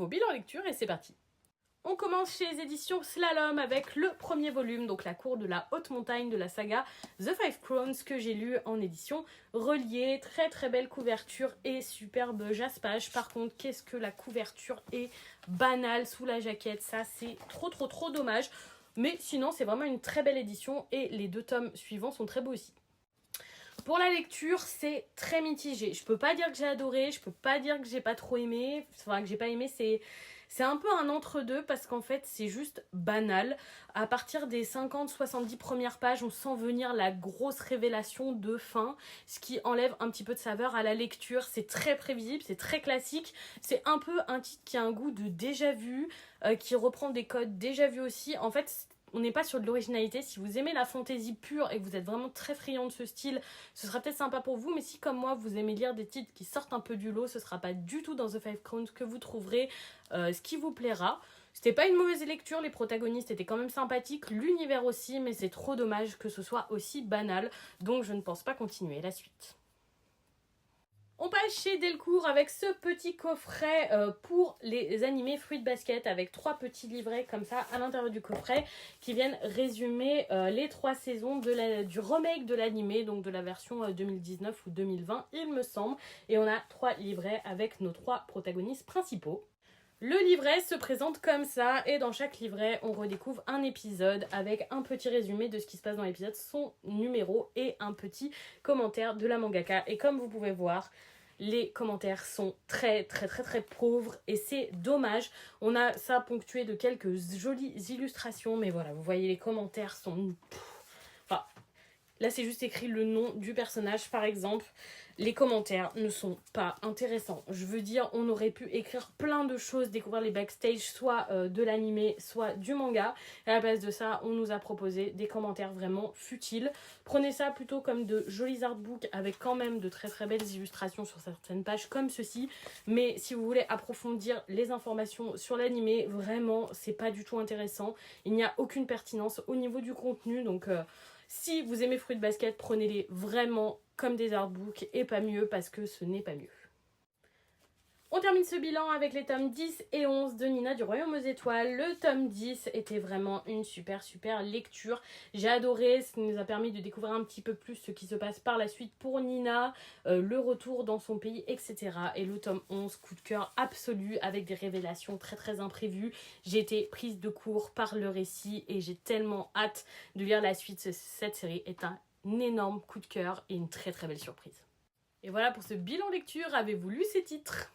nouveau bilan lecture et c'est parti. On commence chez les éditions Slalom avec le premier volume, donc La cour de la haute montagne de la saga The Five Crowns que j'ai lu en édition reliée. Très très belle couverture et superbe jaspage. Par contre, qu'est-ce que la couverture est banale sous la jaquette. Ça, c'est trop dommage. Mais sinon, c'est vraiment une très belle édition et les 2 tomes suivants sont très beaux aussi. Pour la lecture, c'est très mitigé. Je peux pas dire que j'ai adoré, je peux pas dire que j'ai pas trop aimé. Enfin, que j'ai pas aimé, c'est un peu un entre-deux parce qu'en fait, c'est juste banal. À partir des 50-70 premières pages, on sent venir la grosse révélation de fin, ce qui enlève un petit peu de saveur à la lecture. C'est très prévisible, c'est très classique. C'est un peu un titre qui a un goût de déjà vu, qui reprend des codes déjà vus aussi. En fait, on n'est pas sur de l'originalité. Si vous aimez la fantaisie pure et que vous êtes vraiment très friand de ce style, ce sera peut-être sympa pour vous. Mais si, comme moi, vous aimez lire des titres qui sortent un peu du lot, ce sera pas du tout dans The Five Crowns que vous trouverez ce qui vous plaira. C'était pas une mauvaise lecture, les protagonistes étaient quand même sympathiques, l'univers aussi, mais c'est trop dommage que ce soit aussi banal. Donc je ne pense pas continuer la suite. On passe chez Delcourt avec ce petit coffret pour les animés Fruit Basket avec 3 petits livrets comme ça à l'intérieur du coffret qui viennent résumer les 3 saisons du remake de l'animé, donc de la version 2019 ou 2020 il me semble. Et on a 3 livrets avec nos 3 protagonistes principaux. Le livret se présente comme ça et dans chaque livret on redécouvre un épisode avec un petit résumé de ce qui se passe dans l'épisode, son numéro et un petit commentaire de la mangaka. Et comme vous pouvez voir, les commentaires sont très pauvres et c'est dommage. On a ça ponctué de quelques jolies illustrations, mais voilà, vous voyez les commentaires sont... Enfin, là c'est juste écrit le nom du personnage par exemple. Les commentaires ne sont pas intéressants. Je veux dire, on aurait pu écrire plein de choses, découvrir les backstage, soit de l'animé, soit du manga. Et à la place de ça, on nous a proposé des commentaires vraiment futiles. Prenez ça plutôt comme de jolis artbooks avec quand même de très belles illustrations sur certaines pages comme ceci. Mais si vous voulez approfondir les informations sur l'animé, vraiment, c'est pas du tout intéressant. Il n'y a aucune pertinence au niveau du contenu, donc... si vous aimez Fruit Basket, prenez-les vraiment comme des artbooks et pas mieux parce que ce n'est pas mieux. On termine ce bilan avec les tomes 10 et 11 de Nina du Royaume aux Étoiles. Le tome 10 était vraiment une super lecture. J'ai adoré, ça nous a permis de découvrir un petit peu plus ce qui se passe par la suite pour Nina, le retour dans son pays, etc. Et le tome 11, coup de cœur absolu avec des révélations très imprévues. J'ai été prise de court par le récit et j'ai tellement hâte de lire la suite. Cette série est un énorme coup de cœur et une très belle surprise. Et voilà pour ce bilan lecture. Avez-vous lu ces titres ?